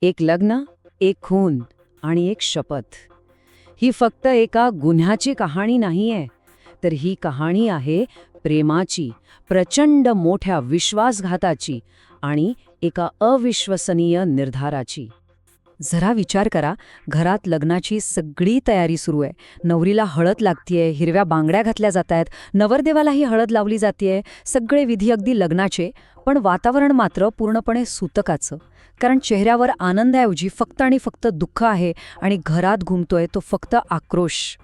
एक लग्न, एक खून आणि एक शपथ. ही फक्त एका गुन्ह्याची कहाणी नाहीये, तर ही कहाणी आहे प्रेमाची, प्रचंड मोठ्या विश्वासघाताची आणि एका अविश्वसनीय निर्धाराची. जरा विचार करा, घरात लग्नाची सगळी तयारी सुरू आहे. नवरीला हळद लागतीये, हिरव्या बांगड्या घातल्या जातायत, नवरदेवालाही हळद लावली जातीये, सगळे विधी अगदी लग्नाचे, पण वातावरण मात्र पूर्णपणे सूतकाचं. कारण चेहऱ्यावर आनंदाऐवजी फक्त आणि फक्त दुःख आहे आणि घरात घुमतोय तो फक्त आक्रोश.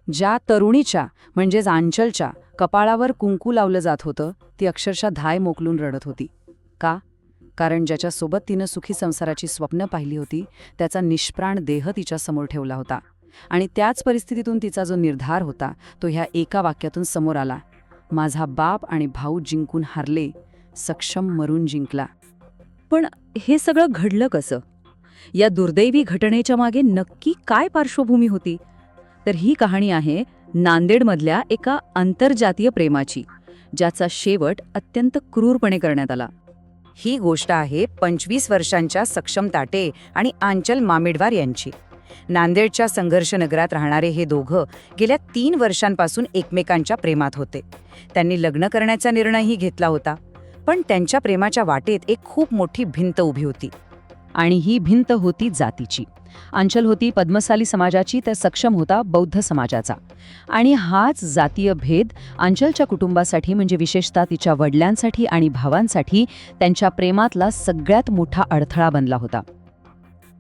ज्या तरुणीच्या म्हणजेच आंचलच्या कपाळावर कुंकू लावलं जात होतं, ती अक्षरशः धाय मोकलून रडत होती. का? कारण ज्याच्यासोबत तिनं सुखी संसाराची स्वप्न पाहिली होती, त्याचा निष्प्राण देह तिच्यासमोर ठेवला होता. आणि त्याच परिस्थितीतून तिचा जो निर्धार होता, तो ह्या एका वाक्यातून समोर आला: माझा बाप आणि भाऊ जिंकून हारले, सक्षम मरून जिंकला. पण हे सगळं घडलं कसं? या दुर्दैवी घटनेच्या मागे नक्की काय पार्श्वभूमी होती? तर ही कहाणी आहे नांदेडमधल्या एका आंतरजातीय प्रेमाची, ज्याचा शेवट अत्यंत क्रूरपणे करण्यात आला. ही गोष्ट आहे 25 वर्षांच्या सक्षम ताटे आणि आंचल मामेडवार यांची. नांदेडच्या संघर्ष नगरात राहणारे हे दोघं गेल्या 3 वर्षांपासून एकमेकांच्या प्रेमात होते. त्यांनी लग्न करण्याचा निर्णयही घेतला होता, पण त्यांच्या प्रेमाच्या वाटेत एक खूप मोठी भिंत उभी होती. आणि ही भिंत होती जातीची. आंचल होती पद्मशाली समाजाची, तर सक्षम होता बौद्ध समाजाचा. आणि हाच जातीय भेद आंचलच्या कुटुंबासाठी, म्हणजे विशेषतः तिच्या वडिलांसाठी आणि भावांसाठी, त्यांच्या प्रेमातला सगळ्यात मोठा अडथळा बनला होता.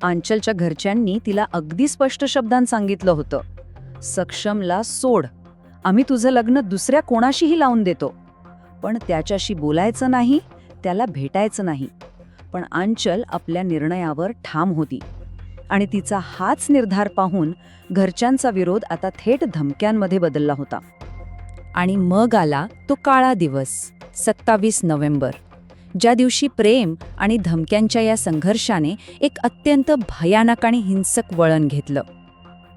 आंचलच्या घरच्यांनी तिला अगदी स्पष्ट शब्दांत सांगितलं होतं, सक्षमला सोड, आम्ही तुझं लग्न दुसऱ्या कोणाशीही लावून देतो, पण त्याच्याशी बोलायचं नाही, त्याला भेटायचं नाही. पण आंचल आपल्या निर्णयावर ठाम होती. आणि तिचा हाच निर्धार पाहून घरच्यांचा विरोध आता थेट धमक्यांमध्ये बदलला होता. आणि मग आला तो काळा दिवस, 27 नोव्हेंबर, ज्या दिवशी प्रेम आणि धमक्यांच्या या संघर्षाने एक अत्यंत भयानक आणि हिंसक वळण घेतलं.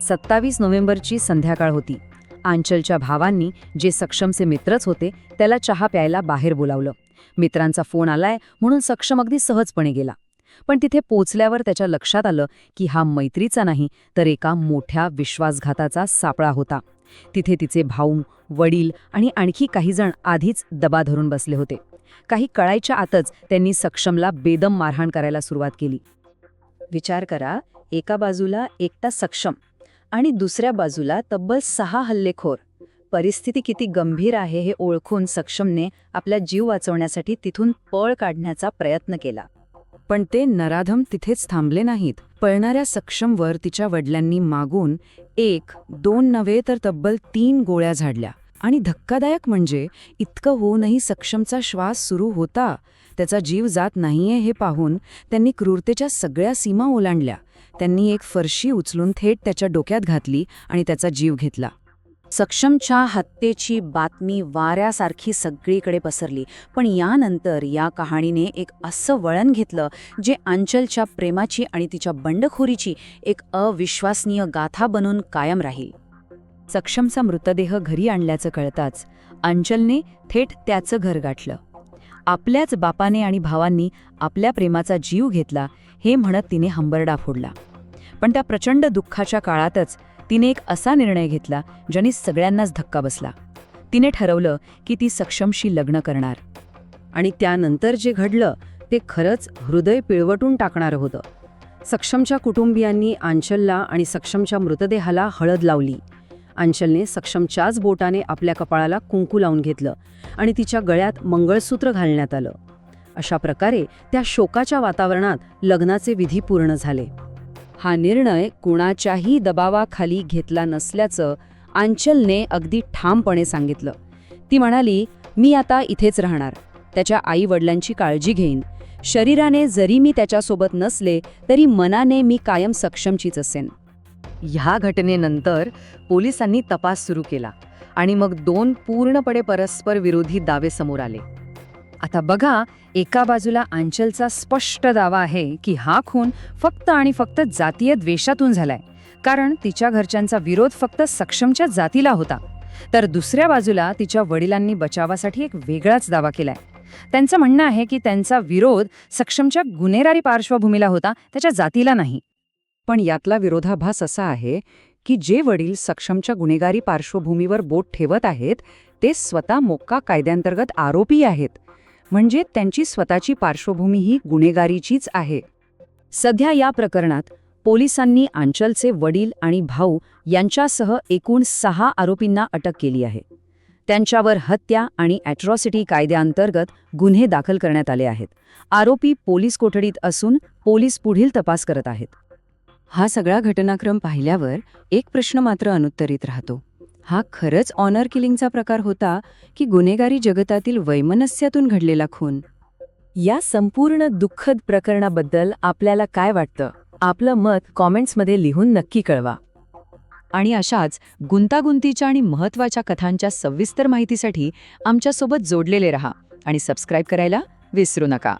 27 नोव्हेंबरची संध्याकाळ होती. आंचलच्या भावांनी, जे सक्षमचे मित्रच होते, त्याला चहा प्यायला बाहेर बोलावलं. मित्रांचा फोन आलाय म्हणून सक्षम अगदी सहजपणे गेला. पण तिथे पोचल्यावर त्याच्या लक्षात आलं की हा मैत्रीचा नाही, तर एका मोठ्या विश्वासघाताचा सापळा होता. तिथे तिचे भाऊ, वडील आणि आणखी काही जण आधीच दबा धरून बसले होते. काही कळायच्या आतच त्यांनी सक्षमला बेदम मारहाण करायला सुरुवात केली. विचार करा, एका बाजूला एकटा सक्षम आणि दुसऱ्या बाजूला तब्बल 6 हल्लेखोर. परिस्थिती किती गंभीर आहे हे ओळखून सक्षमने आपला जीव वाचवण्यासाठी तिथून पळ काढण्याचा प्रयत्न केला. पण ते नराधम तिथेच थांबले नाहीत. पळणाऱ्या सक्षमवर तिच्या वडिलांनी मागून 1, 2 नव्हे तर तब्बल 3 गोळ्या झाडल्या. आणि धक्कादायक म्हणजे इतकं होऊनही सक्षमचा श्वास सुरू होता, त्याचा जीव जात नाहीये हे पाहून त्यांनी क्रूरतेच्या सगळ्या सीमा ओलांडल्या. त्यांनी एक फरशी उचलून थेट त्याच्या डोक्यात घातली आणि त्याचा जीव घेतला. सक्षमच्या हत्येची बातमी वाऱ्यासारखी सगळीकडे पसरली. पण यानंतर या कहाणीने एक असं वळण घेतलं जे आंचलच्या प्रेमाची आणि तिच्या बंडखोरीची एक अविश्वसनीय गाथा बनून कायम राहील. सक्षमचा मृतदेह घरी आणल्याचं कळताच आंचलने थेट त्याचं घर गाठलं. आपल्याच बापाने आणि भावांनी आपल्या प्रेमाचा जीव घेतला हे म्हणत तिने हंबरडा फोडला. पण त्या प्रचंड दुःखाच्या काळातच तिने एक असा निर्णय घेतला ज्याने सगळ्यांनाच धक्का बसला. तिने ठरवलं की ती सक्षमशी लग्न करणार. आणि त्यानंतर जे घडलं ते खरंच हृदय पिळवटून टाकणारं होतं. सक्षमच्या कुटुंबियांनी आंचलला आणि सक्षमच्या मृतदेहाला हळद लावली. आंचलने सक्षमच्याच बोटाने आपल्या कपाळाला कुंकू लावून घेतलं आणि तिच्या गळ्यात मंगळसूत्र घालण्यात आलं. अशा प्रकारे त्या शोकाच्या वातावरणात लग्नाचे विधी पूर्ण झाले. हा निर्णय कुणाच्याही दबावाखाली घेतला नसल्याचं आंचलने अगदी ठामपणे सांगितलं. ती म्हणाली, मी आता इथेच राहणार, त्याच्या आई वडिलांची काळजी घेईन. शरीराने जरी मी त्याच्यासोबत नसले तरी मनाने मी कायम सक्षमचीच असेन. ह्या घटनेनंतर पोलिसांनी तपास सुरू केला आणि मग 2 पूर्णपणे परस्पर विरोधी दावे समोर आले. आता बघा, एका बाजूला आंचलचा स्पष्ट दावा आहे की हा खून फक्त आणि फक्त जातीय द्वेषातून झालाय, कारण तिच्या घरच्यांचा विरोध फक्त सक्षमच्या जातीला होता. तर दुसऱ्या बाजूला तिच्या वडिलांनी बचावासाठी एक वेगळाच दावा केलाय. त्यांचं म्हणणं आहे की त्यांचा विरोध सक्षमच्या गुन्हेगारी पार्श्वभूमीला होता, त्याच्या जातीला नाही. पण यातला विरोधाभास असा आहे की जे वडील सक्षमच्या गुन्हेगारी पार्श्वभूमीवर बोट ठेवत आहेत ते स्वतः मोक्का कायद्यांतर्गत आरोपी आहेत. म्हणजे त्यांची स्वतःची पार्श्वभूमी ही गुन्हेगारीचीच आहे. सध्या या प्रकरणात पोलिसांनी आंचलचे वडील आणि भाऊ यांच्यासह एकूण 6 आरोपींना अटक केली आहे. त्यांच्यावर हत्या आणि ॲट्रॉसिटी कायद्याअंतर्गत गुन्हे दाखल करण्यात आले आहेत. आरोपी पोलीस कोठडीत असून पोलीस पुढील तपास करत आहेत. हा सगळा घटनाक्रम पाहिल्यावर एक प्रश्न मात्र अनुत्तरित राहतो. हा खरंच ऑनर किलिंगचा प्रकार होता की गुन्हेगारी जगतातील वैमनस्यातून घडलेला खून? या संपूर्ण दुःखद प्रकरणाबद्दल आपल्याला काय वाटतं? आपलं मत कॉमेंट्समध्ये लिहून नक्की कळवा. आणि अशाच गुंतागुंतीच्या आणि महत्त्वाच्या कथांच्या सविस्तर माहितीसाठी आमच्यासोबत जोडलेले रहा आणि सबस्क्राईब करायला विसरू नका.